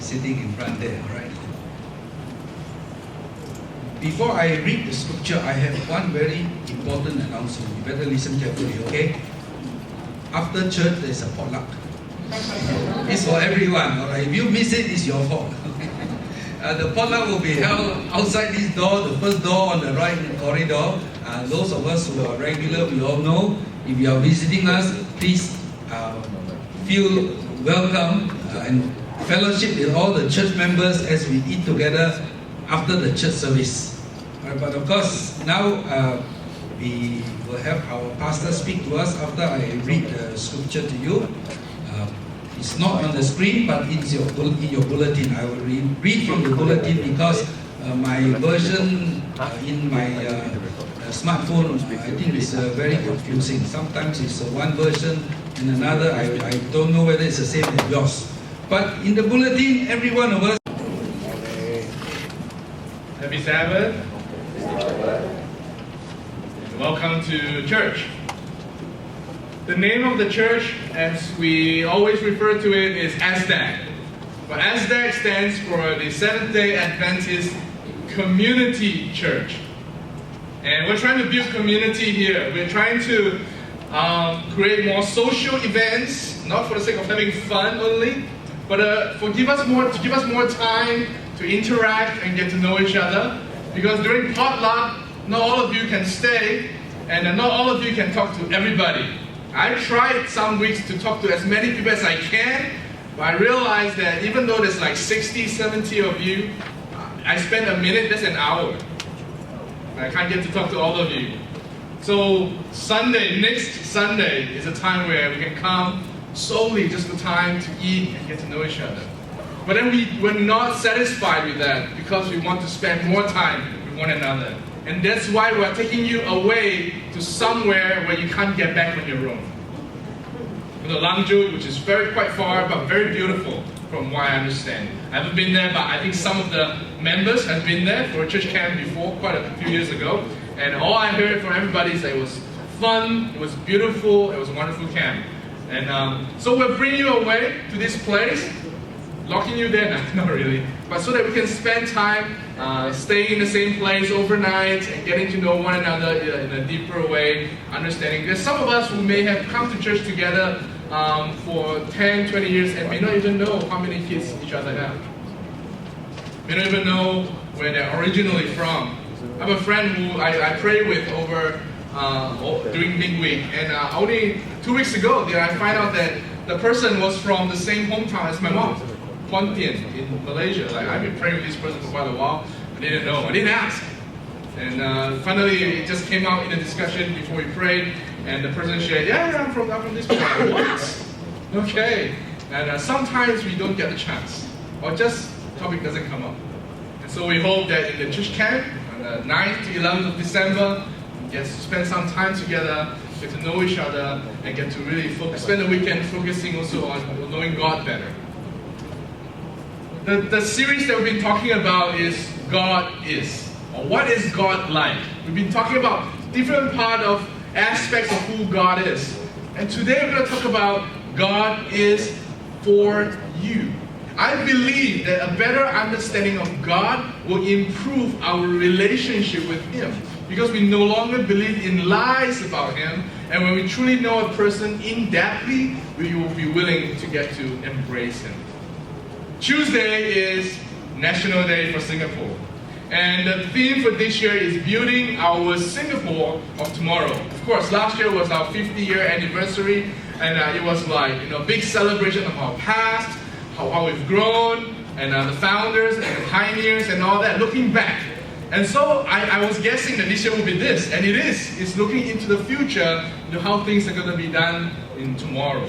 sitting in front there, all right? Before I read the scripture, I have one very important announcement. You better listen carefully, okay? After church, there's a potluck. It's for everyone, all right? If you miss it, it's your fault. The potluck will be held outside this door, the first door on the right in the corridor. Those of us who are regular, we all know. If you are visiting us, please feel welcome and fellowship with all the church members as we eat together after the church service. But of course, now we will have our pastor speak to us after I read the scripture to you. It's not on the screen, but it's in your bulletin. I will read from the bulletin because my version in my smartphone, I think it's very confusing. Sometimes it's one version and another. I don't know whether it's the same as yours. But in the bulletin, every one of us. Happy Sabbath. Welcome to church. The name of the church, as we always refer to it, is SDACC. But SDACC stands for the Seventh-day Adventist Community Church. And we're trying to build community here. We're trying to create more social events, not for the sake of having fun only, but to give us more time to interact and get to know each other. Because during potluck, not all of you can stay, and not all of you can talk to everybody. I tried some weeks to talk to as many people as I can, but I realized that even though there's like 60, 70 of you, I spend a minute, that's an hour. I can't get to talk to all of you. So next Sunday is a time where we can come solely just for time to eat and get to know each other. But then we're not satisfied with that because we want to spend more time with one another. And that's why we're taking you away to somewhere where you can't get back on your own. The Langju, which is quite far, but very beautiful from what I understand. I haven't been there, but I think some of the members have been there for a church camp before, quite a few years ago. And all I heard from everybody is that it was fun, it was beautiful, it was a wonderful camp. And so we're bringing you away to this place, locking you there, not really, but so that we can spend time staying in the same place overnight and getting to know one another in a deeper way, understanding. There's some of us who may have come to church together for 10, 20 years and may not even know how many kids each other have. May not even know where they're originally from. I have a friend who I pray with over during midweek, and only 2 weeks ago did I find out that the person was from the same hometown as my mom, Pontian in Malaysia. Like, I've been praying with this person for quite a while. I didn't know. I didn't ask. And finally, it just came out in a discussion before we prayed, and the person said, "Yeah, I'm from this place." What? Okay. And sometimes we don't get the chance, or just topic doesn't come up. And so we hope that in the church camp on the 9th to 11th of December, we get to spend some time together, get to know each other, and get to really spend the weekend focusing also on knowing God better. The series that we've been talking about is God is, or what is God like? We've been talking about different aspects of who God is. And today we're going to talk about God is for you. I believe that a better understanding of God will improve our relationship with Him, because we no longer believe in lies about Him, and when we truly know a person in-depthly, we will be willing to get to embrace Him. Tuesday is National Day for Singapore. And the theme for this year is building our Singapore of tomorrow. Of course, last year was our 50-year anniversary, and it was like, big celebration of our past, how we've grown, and the founders and the pioneers and all that, looking back. And so I was guessing that this year will be this, and it is. It's looking into the future, how things are going to be done in tomorrow.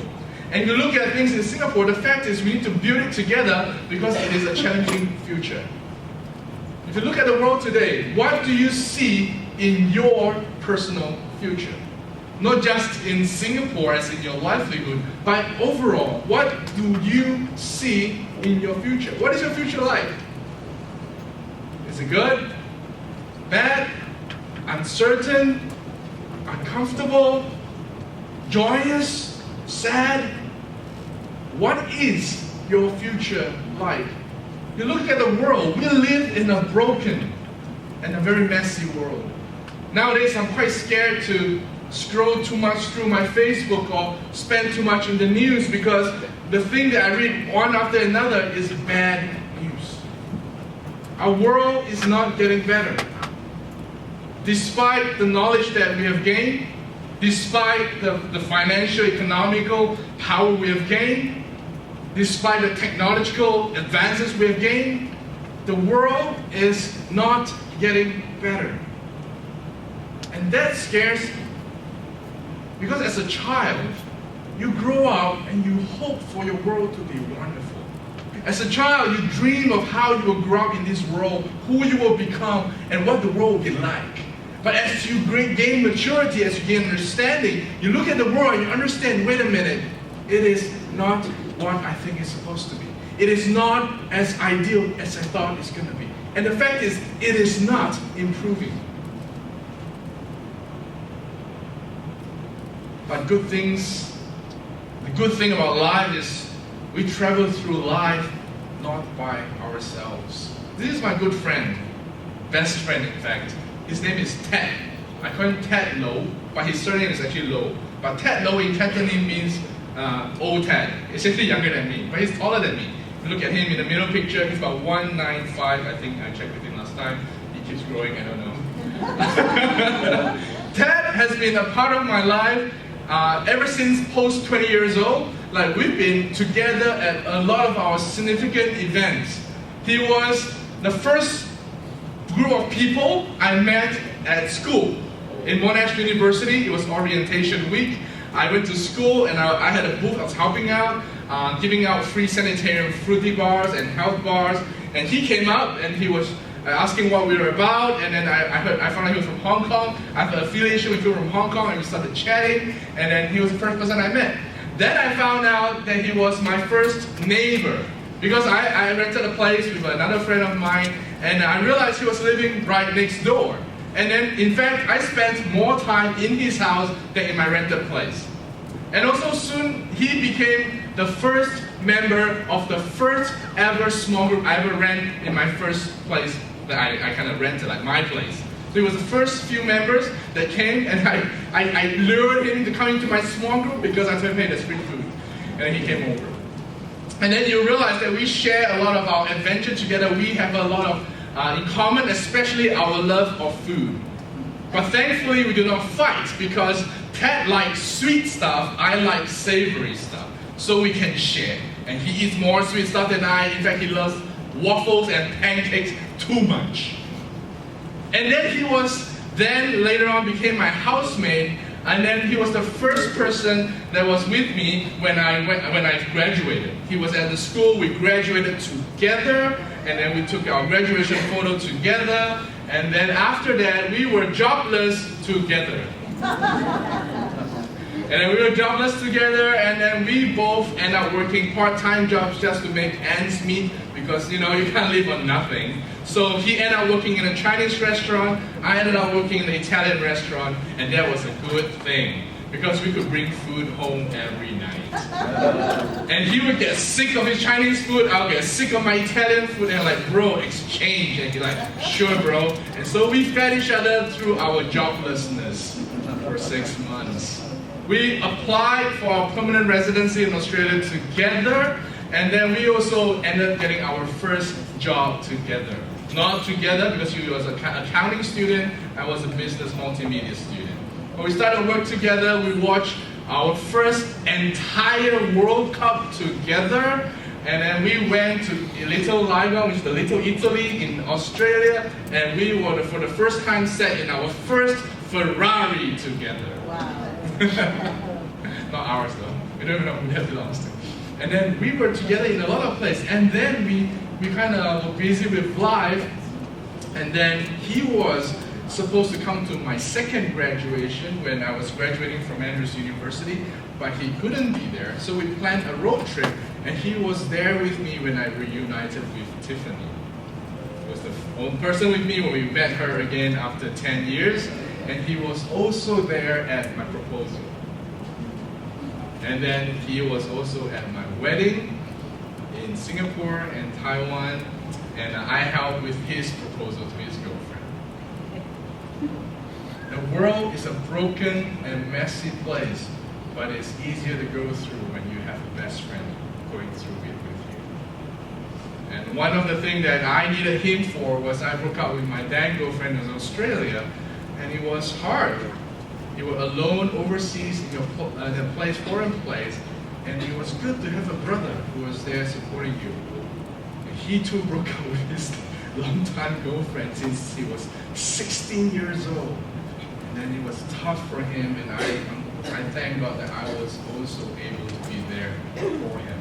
And you look at things in Singapore, the fact is we need to build it together because it is a challenging future. If you look at the world today, what do you see in your personal future? Not just in Singapore as in your livelihood, but overall, what do you see in your future? What is your future like? Is it good? Bad? Uncertain? Uncomfortable? Joyous? Sad? What is your future like You look at the world, we live in a broken and a very messy world. Nowadays, I'm quite scared to scroll too much through my Facebook or spend too much in the news, because the thing that I read one after another is bad news. Our world is not getting better. Despite the knowledge that we have gained, despite the financial, economical power we have gained, despite the technological advances we have gained, the world is not getting better. And that scares me. Because as a child, you grow up and you hope for your world to be wonderful. As a child, you dream of how you will grow up in this world, who you will become, and what the world will be like. But as you gain maturity, as you gain understanding, you look at the world and you understand, wait a minute, it is not what I think it's supposed to be. It is not as ideal as I thought it's going to be. And the fact is, it is not improving. But the good thing about life is we travel through life not by ourselves. This is my good friend, best friend in fact. His name is Ted. I call him Ted Low, but his surname is actually Low. But Ted Low in Cantonese means old Ted. He's actually younger than me, but he's taller than me. If you look at him in the middle picture, he's about 195. I think I checked with him last time. He keeps growing, I don't know. Ted has been a part of my life ever since post 20 years old. Like, we've been together at a lot of our significant events. He was the first group of people I met at school. In Monash University, it was orientation week. I went to school and I had a booth. I was helping out, giving out free sanitarium fruity bars and health bars. And he came up and he was asking what we were about, and then I found out he was from Hong Kong. I have an affiliation with people from Hong Kong, and we started chatting, and then he was the first person I met. Then I found out that he was my first neighbor, because I rented a place with another friend of mine, and I realized he was living right next door. And then, in fact, I spent more time in his house than in my rented place. And also soon, he became the first member of the first ever small group I ever ran in my first place that I kind of rented, like my place. So he was the first few members that came, and I lured him to come into my small group because I told him, hey, there's free food. And then he came over. And then you realize that we share a lot of our adventure together. We have a lot of in common, especially our love of food. But thankfully, we do not fight, because Ted likes sweet stuff, I like savory stuff. So we can share. And he eats more sweet stuff than I. In fact, he loves waffles and pancakes too much. And then he later on became my housemate, and then he was the first person that was with me when I graduated. He was at the school, we graduated together, and then we took our graduation photo together, and then after that we were jobless together. And then we were jobless together, and then we both ended up working part-time jobs just to make ends meet, because you can't live on nothing. So he ended up working in a Chinese restaurant, I ended up working in an Italian restaurant, and that was a good thing, because we could bring food home every night. And he would get sick of his Chinese food, I'll get sick of my Italian food, and like, bro, exchange. And he's like, sure, bro. And so we fed each other through our joblessness for 6 months. We applied for our permanent residency in Australia together, and then we also ended up getting our first job together. Not together because he was an accounting student, I was a business multimedia student. When we started work together, we watched our first entire World Cup together, and then we went to Little Liga, which is the Little Italy in Australia, and we were for the first time sat in our first Ferrari together. Wow. Not ours though. We don't even know who that belongs to. And then we were together in a lot of places. And then we kind of were busy with life. And then he was supposed to come to my second graduation when I was graduating from Andrews University, but he couldn't be there. So we planned a road trip, and he was there with me when I reunited with Tiffany. He was the only person with me when we met her again after 10 years. And he was also there at my proposal. And then he was also at my wedding in Singapore and Taiwan, and I helped with his proposal to his girlfriend. The world is a broken and messy place, but it's easier to go through when you have a best friend going through it with you. And one of the things that I needed him for was I broke up with my then girlfriend in Australia, and it was hard. You were alone overseas in a place, foreign place, and it was good to have a brother who was there supporting you. And he too broke up with his longtime girlfriend since he was 16 years old. And then it was tough for him, and I thank God that I was also able to be there for him.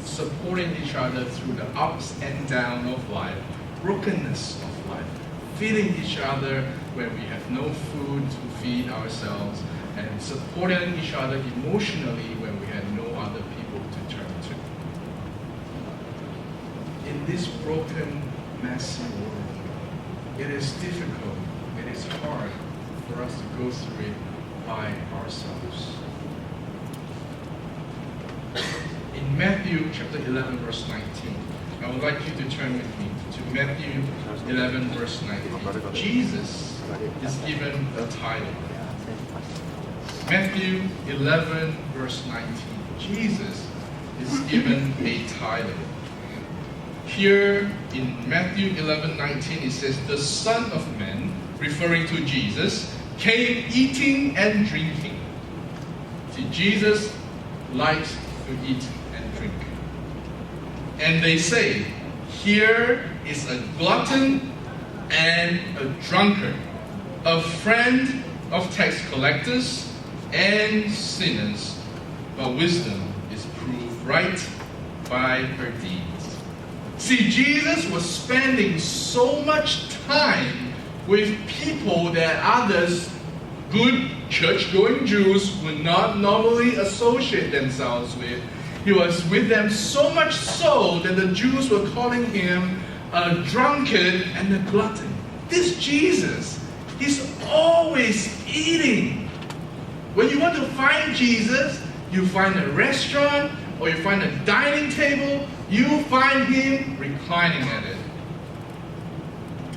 Supporting each other through the ups and downs of life, brokenness of life, feeding each other when we have no food to feed ourselves, and supporting each other emotionally when we had no other people to turn to. In this broken, messy world, it is difficult, it is hard for us to go through it by ourselves. In Matthew chapter 11, verse 19, I would like you to turn with me to Matthew 11, verse 19. Jesus is given a title. Matthew 11, verse 19. Jesus is given a title. Here in Matthew 11, 19, it says, "The Son of Man," referring to Jesus, "came eating and drinking." See, Jesus likes to eat and drink. And they say, "Here is a glutton and a drunkard, a friend of tax collectors and sinners, but wisdom is proved right by her deeds." See, Jesus was spending so much time with people that others, good church-going Jews, would not normally associate themselves with. He was with them so much so that the Jews were calling him a drunkard and a glutton. This Jesus, he's always eating. When you want to find Jesus, you find a restaurant or you find a dining table, you find him reclining at it.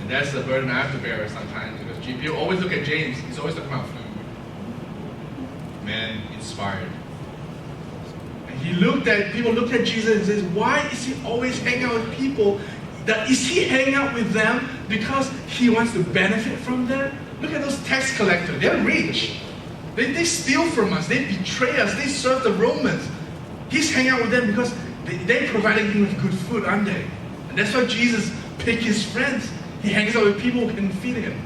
And that's the burden I have to bear sometimes, because people always look at James, he's always talking about food. Man inspired. And people looked at Jesus and says, why is he always hanging out with people? Is he hanging out with them because he wants to benefit from them? Look at those tax collectors, they're rich. They steal from us, they betray us, they serve the Romans. He's hanging out with them because they're providing him with good food, aren't they? And that's why Jesus picked his friends. He hangs out with people who can feed him.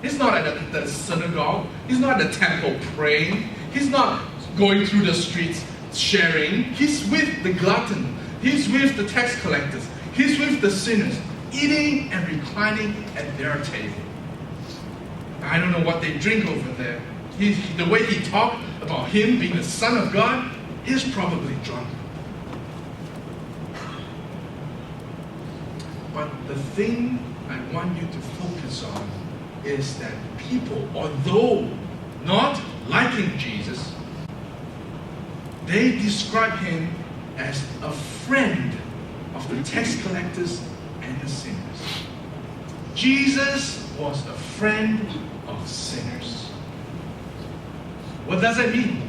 He's not at the synagogue. He's not at the temple praying. He's not going through the streets sharing. He's with the glutton. He's with the tax collectors. He's with the sinners, eating and reclining at their table. I don't know what they drink over there. The way he talked about him being the Son of God, he's probably drunk. But the thing I want you to focus on is that people, although not liking Jesus, they describe him as a friend of the tax collectors and the sinners. Jesus was a friend of sinners. What does that mean?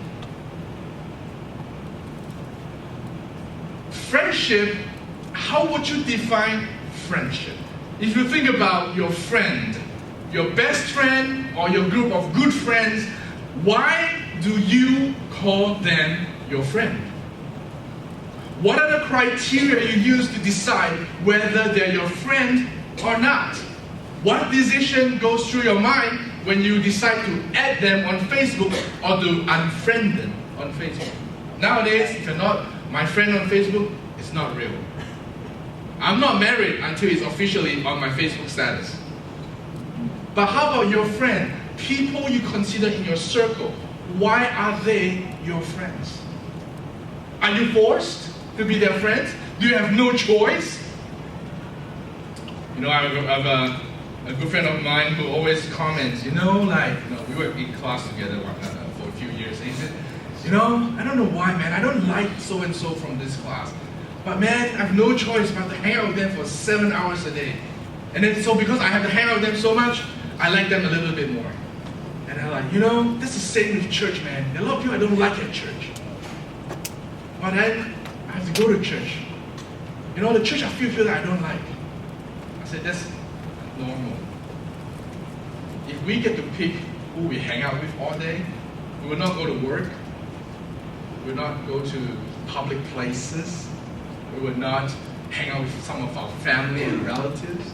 Friendship, how would you define friendship? If you think about your friend, your best friend or your group of good friends, why do you call them your friend? What are the criteria you use to decide whether they're your friend or not? What decision goes through your mind when you decide to add them on Facebook or to unfriend them on Facebook? Nowadays, if you're not my friend on Facebook, it's not real. I'm not married until it's officially on my Facebook status. But how about your friend? People you consider in your circle. Why are they your friends? Are you forced to be their friends? Do you have no choice? You know, I have a good friend of mine who always comments, we were in class together for a few years, and he said, I don't know why, man, I don't like so-and-so from this class. But man, I have no choice but to hang out with them for 7 hours a day. And then so because I have to hang out with them so much, I like them a little bit more. And I'm like, that's the same with church, man. A lot of people I don't like at church. But then I have to go to church. The church I feel that I don't like. I said, that's normal. If we get to pick who we hang out with all day, we will not go to work. We will not go to public places. We will not hang out with some of our family and relatives.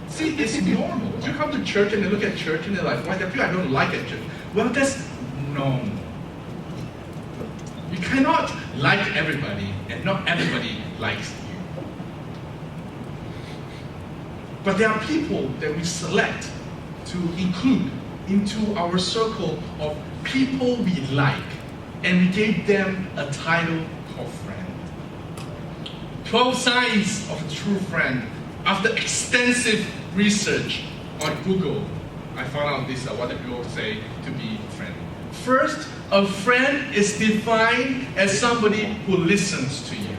See, it's normal. You come to church and they look at church and they're like, why, there are people I don't like at church. Well, that's normal. You cannot like everybody, and not everybody likes you. But there are people that we select to include into our circle of people we like, and we gave them a title called friend. 12 signs of a true friend. After extensive research on Google, I found out this is what the people say to be a friend. First, a friend is defined as somebody who listens to you.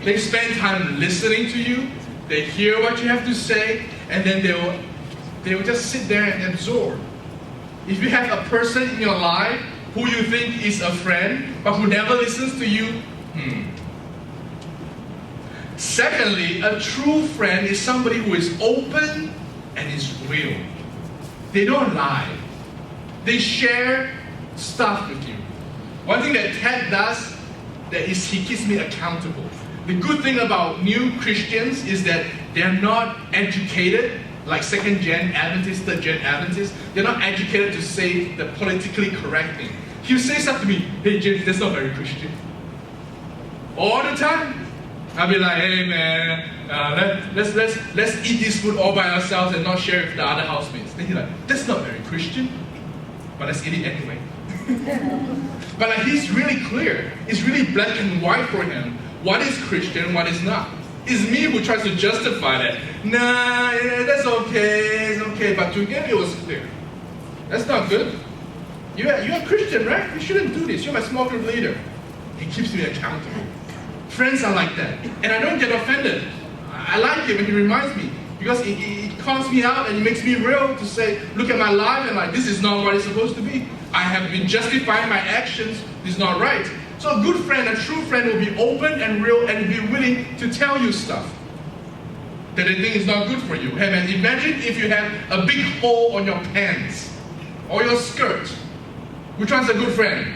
They spend time listening to you, they hear what you have to say, and then they will just sit there and absorb. If you have a person in your life who you think is a friend, but who never listens to you, Secondly, a true friend is somebody who is open and is real. They don't lie. They share stuff with you. One thing that Ted does is he keeps me accountable. The good thing about new Christians is that they're not educated like second-gen Adventists, third-gen Adventists. They're not educated to say the politically correct thing. He'll say stuff to me, hey James, that's not very Christian. All the time. I'll be like, hey man, let's eat this food all by ourselves and not share it with the other housemates. Then he's like, that's not very Christian, but let's eat it anyway. But like, he's really clear. It's really black and white for him. What is Christian, what is not. It's me who tries to justify that. Nah, yeah, that's okay, it's okay. But to him, it was clear. That's not good. You're a Christian, right? You shouldn't do this. You're my small group leader. He keeps me accountable. Friends are like that. And I don't get offended. I like him and he reminds me. Because it calls me out and it makes me real to say, look at my life and like, this is not what it's supposed to be. I have been justifying my actions. This is not right. So a good friend, a true friend will be open and real and be willing to tell you stuff that they think is not good for you. Hey man, imagine if you have a big hole on your pants or your skirt. Which one's a good friend?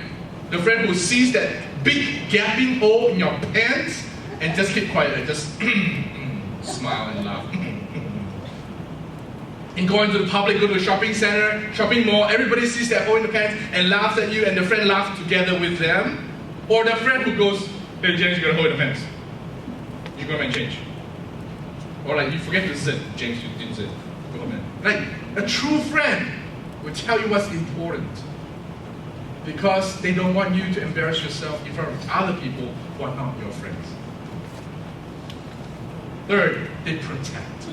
The friend who sees that big gaping hole in your pants and just keep quiet and just smile and laugh. And going to the public, go to the shopping center, shopping mall, everybody sees that hole in the pants and laughs at you and the friend laughs together with them. Or the friend who goes, hey James, you got a hole in the pants. You go and change. Or like, you forget to sit. James, you didn't sit. Go home and. Like, a true friend will tell you what's important. Because they don't want you to embarrass yourself in front of other people who are not your friends. Third, they protect.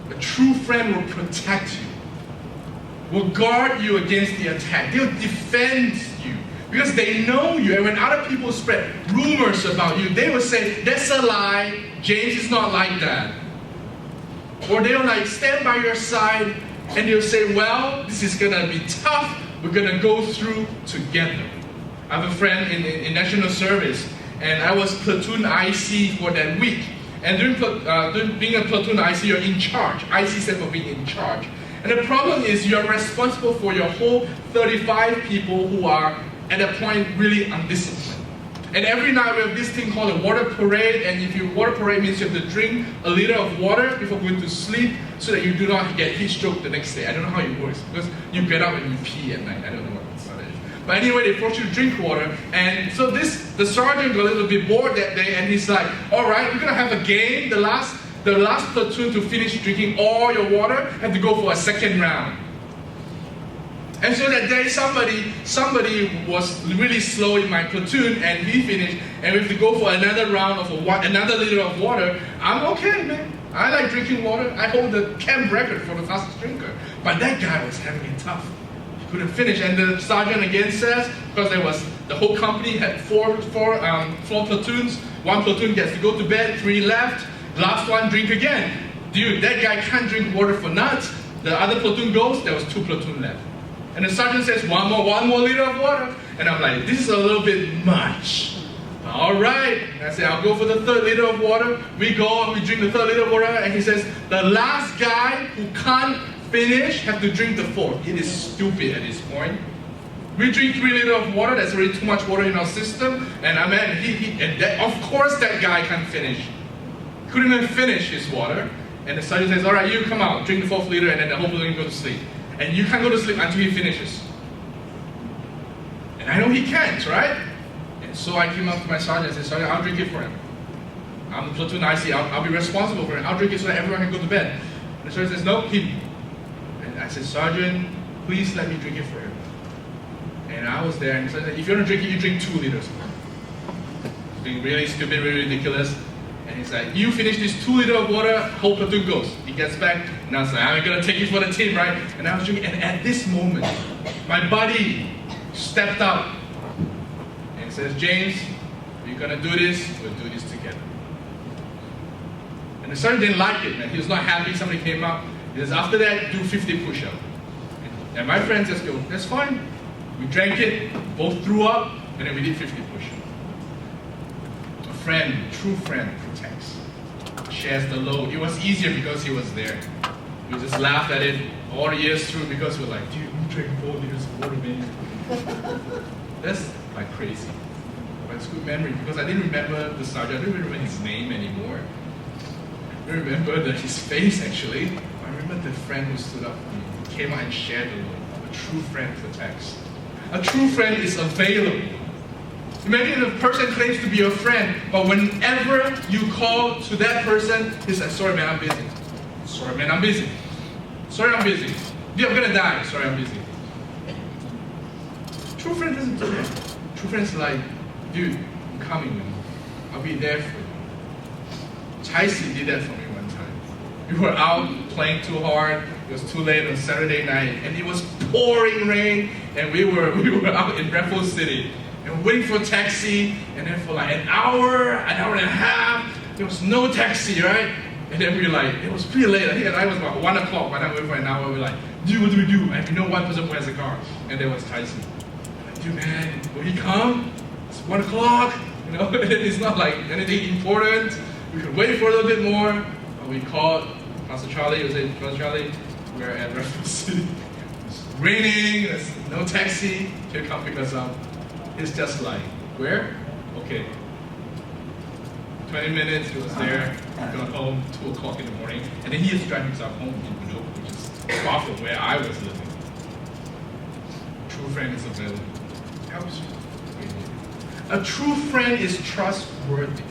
A true friend will protect you, will guard you against the attack. They'll defend you because they know you. And when other people spread rumors about you, they will say, that's a lie. James is not like that. Or they'll like stand by your side and they'll say, well, this is going to be tough. We're going to go through together. I have a friend in national service, and I was platoon IC for that week. And during being a platoon IC, you're in charge. IC stands for being in charge. And the problem is you're responsible for your whole 35 people who are, at that point, really undisciplined. And every night we have this thing called a water parade, and if your water parade means you have to drink a liter of water before going to sleep so that you do not get heat stroke the next day. I don't know how it works, because you get up and you pee at night. I don't know what it's like. But anyway, they force you to drink water, and so the sergeant got a little bit bored that day, and he's like, all right, we're gonna have a game. The last platoon to finish drinking all your water have to go for a second round. And so that day, somebody was really slow in my platoon, and he finished, and we have to go for another round of another liter of water. I'm okay, man. I like drinking water. I hold the camp record for the fastest drinker. But that guy was having it tough. He couldn't finish, and the sergeant again says, because there was The whole company had four platoons. One platoon gets to go to bed, 3 left. Last one, drink again. Dude, that guy can't drink water for nuts. The other platoon goes, there was 2 platoon left. And the sergeant says, one more liter of water. And I'm like, this is a little bit much. All right. I said, I'll go for the 3rd liter of water. We go and we drink the 3rd liter of water. And he says, the last guy who can't finish have to drink the 4th. It is stupid at this point. We drink 3 liters of water. That's already too much water in our system. And I mean, of course that guy can't finish. Couldn't even finish his water. And the sergeant says, all right, you come out, drink the 4th liter, and then the whole platoon go to sleep. And you can't go to sleep until he finishes. And I know he can't, right? And so I came up to my sergeant and said, Sergeant, I'll drink it for him. I'm the platoon IC, I'll be responsible for it. I'll drink it so that everyone can go to bed. And the sergeant says, no, him. And I said, Sergeant, please let me drink it for him. And I was there, and he said, if you want to drink it, you drink 2 liters. It's being really stupid, really ridiculous. And he's like, you finish this 2 liters of water, whole platoon goes. He gets back, and I was like, I'm going to take it for the team, right? And I was drinking, and at this moment, my buddy stepped up and says, James, we're going to do this, we'll do this together. And the sergeant didn't like it, man. He was not happy. Somebody came up. He says, after that, do 50 push-ups. And my friends just go, that's fine. We drank it, both threw up, and then we did 50 push-ups. A friend, true friend, protects, shares the load. It was easier because he was there. We just laughed at it all the years through because we're like, dude, we drank 4 liters of water, man. That's like crazy. But it's good memory because I didn't remember the sergeant. I don't remember his name anymore. I don't remember his face actually. I remember the friend who stood up for me, came out and shared the load. A true friend protects. A true friend is available. Imagine if a person claims to be your friend, but whenever you call to that person, he's like, sorry man, I'm busy. Sorry man, I'm busy. Sorry, I'm busy. Dude, I'm gonna die. Sorry, I'm busy. True friend doesn't do that. True friend's like, dude, I'm coming, man. I'll be there for you. Chicey did that for me one time. We were out playing too hard. It was too late on Saturday night, and it was pouring rain, and we were out in Raffles City, and waiting for a taxi, and then for like an hour and a half, there was no taxi, right? And then we were like, it was pretty late. I think it was about 1 o'clock. By the time we waited for an hour, we were like, dude, what do we do? And we know one person who has a car, and there was Tyson. I'm like, dude, man, will he come? It's 1 o'clock. You know, it's not like anything important. We could wait for a little bit more. We called Pastor Charlie. It was like, Pastor Charlie, we're at Raffles City. It's raining. There's no taxi. Can you come pick us up? It's just like, where? Okay. 20 minutes, he was there. He got home 2 o'clock in the morning, and then he is driving himself home in Budok, which is far from where I was living. True friend is available. Helps you. A true friend is trustworthy.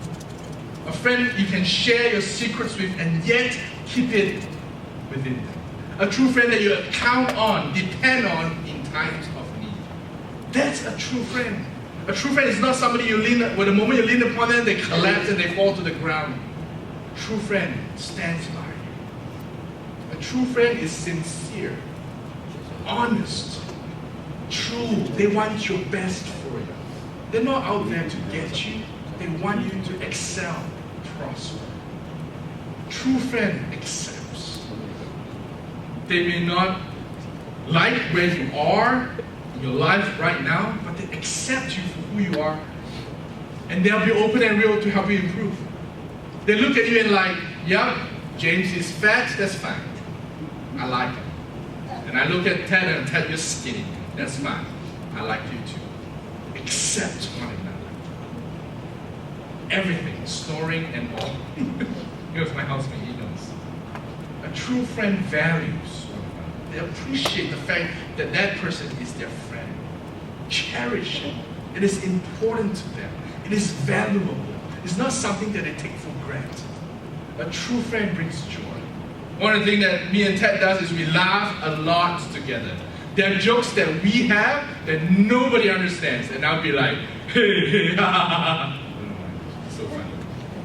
A friend you can share your secrets with and yet keep it within them. A true friend that you count on, depend on in times of need. That's a true friend. A true friend is not somebody you lean, when the moment you lean upon them, they collapse and they fall to the ground. A true friend stands by you. A true friend is sincere, honest, true. They want your best for you. They're not out there to get you. They want you to excel, prosper. True friend accepts. They may not like where you are in your life right now, but they accept you for who you are. And they'll be open and real to help you improve. They look at you and like, yeah, James is fat, that's fine. I like him. And I look at Ted and Ted, you're skinny. That's fine. I like you too. Accept one another. Everything, snoring and all. Here's my housemate, he knows. A true friend values one another. They appreciate the fact that that person is their friend. Cherish it. It is important to them. It is valuable. It's not something that they take for granted. A true friend brings joy. One of the things that me and Ted does is we laugh a lot together. There are jokes that we have that nobody understands, and I'll be like, hey, ha, ha, ha. So funny.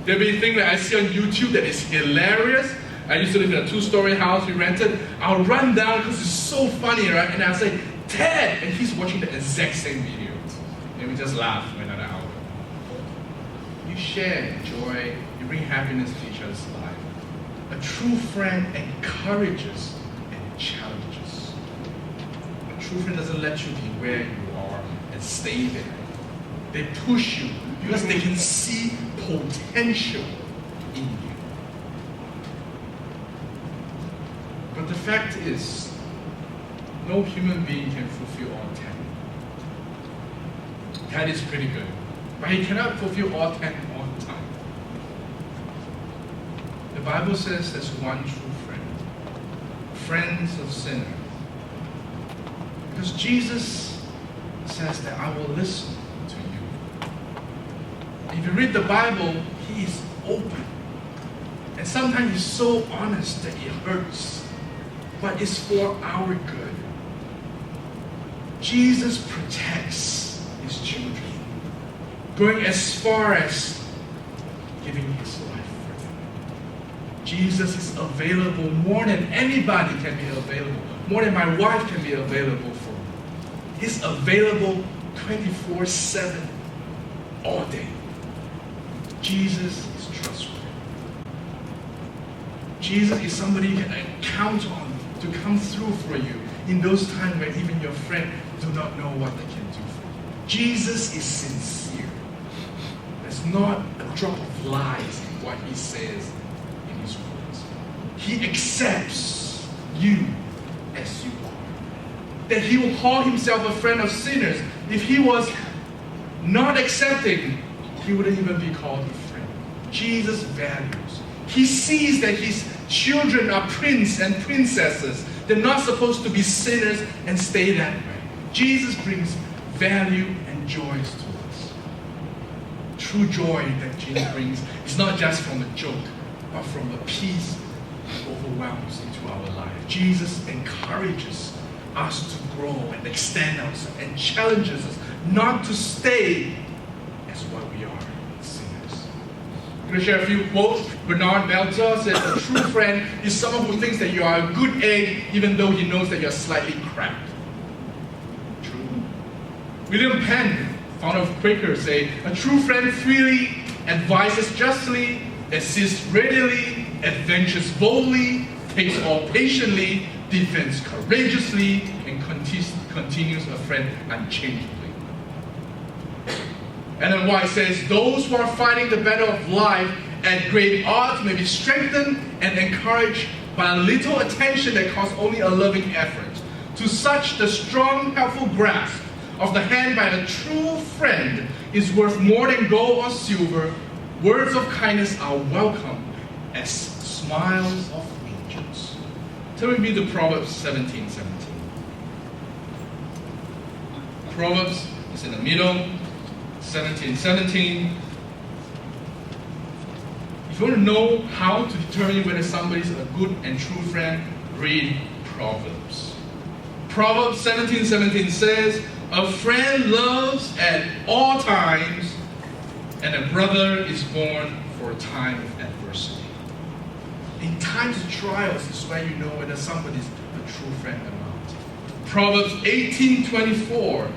There'll be things that I see on YouTube that is hilarious. I used to live in a 2-story house we rented. I'll run down because it's so funny, right? And I'll say, Ted! And he's watching the exact same videos. And we just laugh for another hour. You share joy, you bring happiness to each other's life. A true friend encourages and challenges. A true friend doesn't let you be where you are and stay there. They push you because they can see potential in you. But the fact is, no human being can fulfill all 10. 10 is pretty good, but he cannot fulfill all 10 all the time. The Bible says there's one true friend, friends of sinners. Because Jesus says that I will listen to you. If you read the Bible, he is open. And sometimes he's so honest that it hurts. But it's for our good. Jesus protects his children, going as far as giving his life for them. Jesus is available more than anybody can be available, more than my wife can be available for me. He's available 24/7, all day. Jesus is trustworthy. Jesus is somebody you can count on to come through for you in those times when even your friend do not know what they can do for you. Jesus is sincere. There's not a drop of lies in what he says in his words. He accepts you as you are. That he will call himself a friend of sinners. If he was not accepting, he wouldn't even be called a friend. Jesus values. He sees that his children are princes and princesses. They're not supposed to be sinners and stay that way. Jesus brings value and joys to us. True joy that Jesus brings is not just from a joke, but from a peace that overwhelms into our life. Jesus encourages us to grow and extend ourselves and challenges us not to stay as what we are, sinners. I'm going to share a few quotes. Bernard Meltzer says, a true friend is someone who thinks that you are a good egg even though he knows that you're slightly cracked. True. William Penn, founder of Quakers, say, a true friend freely advises justly, assists readily, adventures boldly, takes all patiently, defends courageously, and continues a friend unchangeably. And then White says, those who are fighting the battle of life at great odds may be strengthened and encouraged by a little attention that costs only a loving effort. To such, the strong, helpful grasp of the hand by a true friend is worth more than gold or silver. Words of kindness are welcome as smiles of angels. Turn with me to Proverbs 17:17. Proverbs is in the middle. 17:17. If you want to know how to determine whether somebody is a good and true friend, read Proverbs. Proverbs 17:17 says, a friend loves at all times, and a brother is born for a time of adversity. In times of trials is where you know whether somebody is a true friend or not. Proverbs 18:24,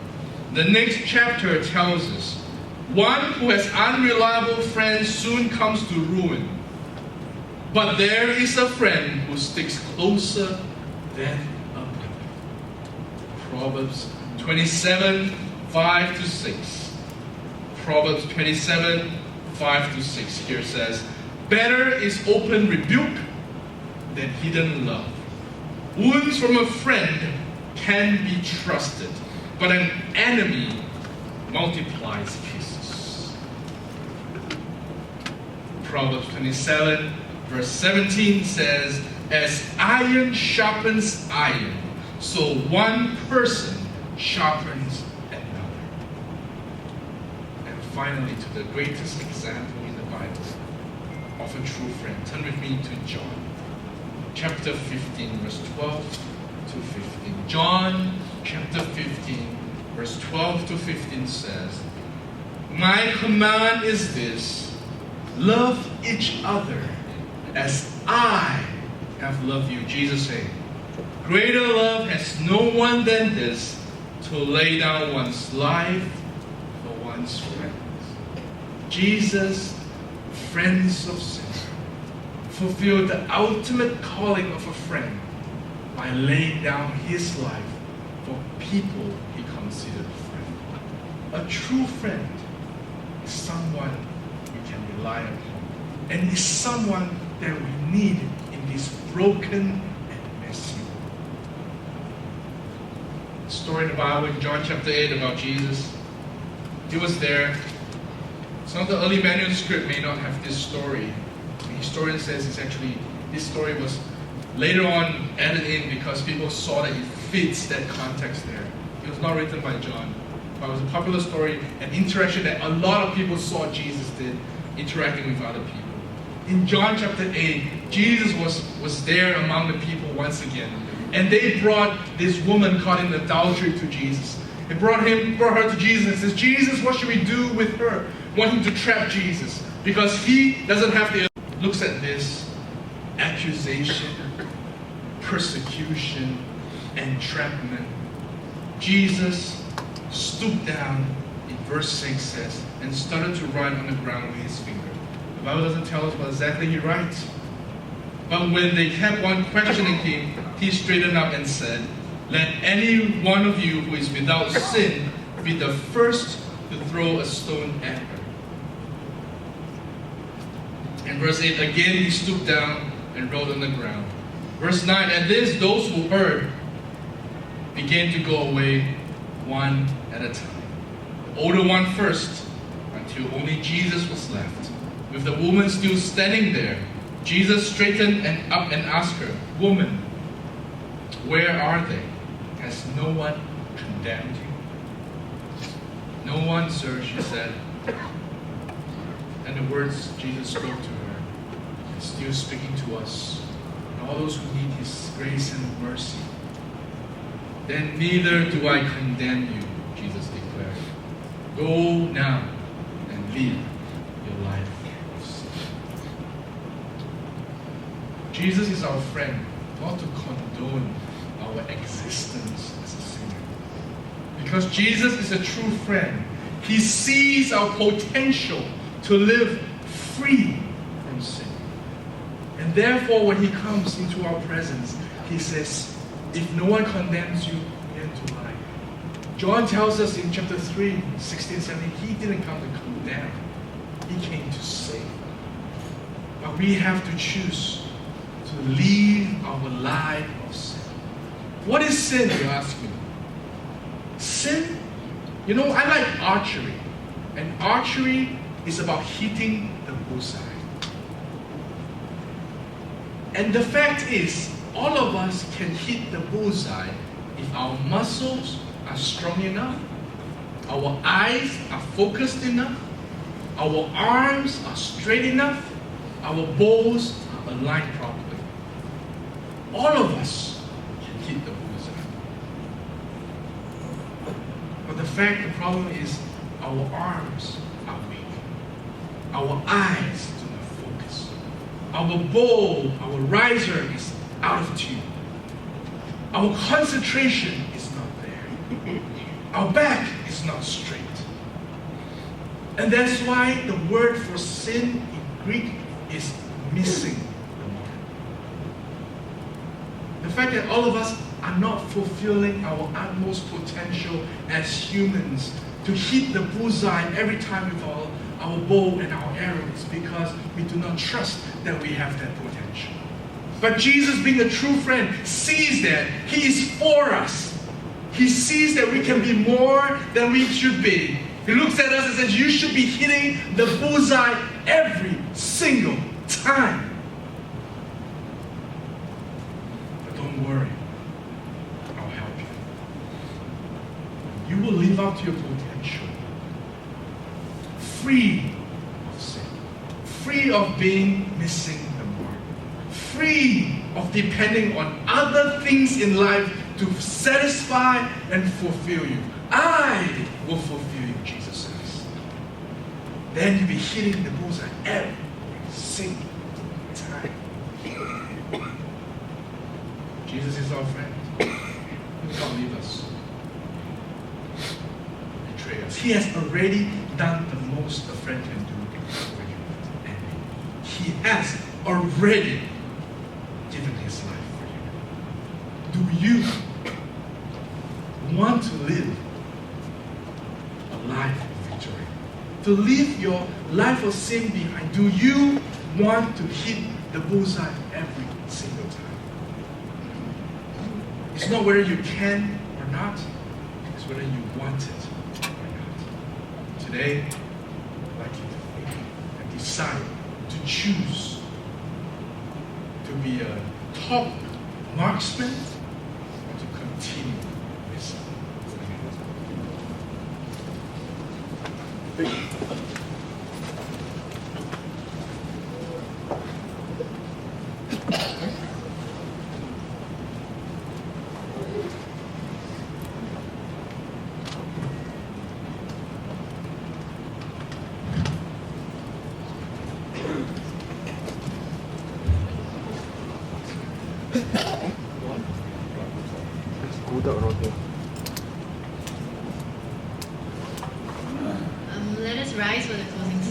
the next chapter tells us, one who has unreliable friends soon comes to ruin, but there is a friend who sticks closer than a brother. Proverbs 27:5-6. Proverbs 27:5-6 here says, better is open rebuke than hidden love. Wounds from a friend can be trusted, but an enemy multiplies kisses. Proverbs 27:17 says, as iron sharpens iron, so one person sharpens another. And finally, to the greatest example in the Bible of a true friend, turn with me to John, chapter 15, verse 12-15. John, chapter 15, verse 12-15 says, my command is this, love each other as I have loved you. Jesus said, greater love has no one than this, to lay down one's life for everyone's friend. Jesus, friends of sinners, fulfilled the ultimate calling of a friend by laying down his life for people he considered friend. A true friend is someone we can rely upon, and is someone that we need in this broken and messy world. Story in the Bible in John chapter 8 about Jesus. He was there. Some of the early manuscript may not have this story. The historian says this story was later on added in because people saw that it fits that context there. It was not written by John, but it was a popular story, an interaction that a lot of people saw Jesus did, interacting with other people. In John chapter 8, Jesus was there among the people once again. And they brought this woman caught in adultery to Jesus. They brought her to Jesus and says, Jesus, what should we do with her? Wanting to trap Jesus. Because he doesn't have the... Looks at this. Accusation, persecution, entrapment. Jesus stooped down, in verse 6 says, and started to write on the ground with his finger. The Bible doesn't tell us what exactly he writes. But when they kept on questioning him, he straightened up and said, let any one of you who is without sin be the first to throw a stone at her. In verse 8, again he stooped down and wrote on the ground. Verse 9, at this those who heard began to go away one at a time. The older one first, until only Jesus was left. With the woman still standing there, Jesus straightened up and asked her, woman, where are they? Has no one condemned you? No one, sir, she said. And the words Jesus spoke to her is still speaking to us and all those who need his grace and mercy. Then neither do I condemn you, Jesus declared. Go now and live your life of sin. Jesus is our friend, not to condone our existence as a sinner. Because Jesus is a true friend. He sees our potential to live free from sin. And therefore, when he comes into our presence, he says, if no one condemns you, neither do I. John tells us in chapter 3, 16, 17, he didn't come to condemn. He came to save. But we have to choose to live our life of sin. What is sin, you ask me? Sin? You know, I like archery. And archery is about hitting the bullseye. And the fact is, all of us can hit the bullseye if our muscles are strong enough, our eyes are focused enough, our arms are straight enough, our bows are aligned properly. All of us can hit the bullseye. But the problem is our arms are weak. Our eyes do not focus. Our bow, our riser is out of tune. Our concentration is not there. Our back is not straight. And that's why the word for sin in Greek is missing the mark. The fact that all of us are not fulfilling our utmost potential as humans to hit the bullseye every time with our bow and our arrows because we do not trust that we have that potential. But Jesus, being a true friend, sees that. He is for us. He sees that we can be more than we should be. He looks at us and says, you should be hitting the bullseye every single time. But don't worry. I'll help you. You will live up to your potential. Free of sin. Free of being missing the mark. Free of depending on other things in life to satisfy and fulfill you. I will fulfill you, Jesus says. Then you'll be hitting the bullseye every single time. Jesus is our friend. He will not leave us. Betray us. He has already done the most a friend can do for you. And He has already given His life for you. Do you want to live a life of victory? To leave your life of sin behind? Do you want to hit the bullseye every single time? It's not whether you can or not, it's whether you want it or not. Today, I'd like you to think and decide to choose to be a top marksman or to continue this. Let us rise for the closing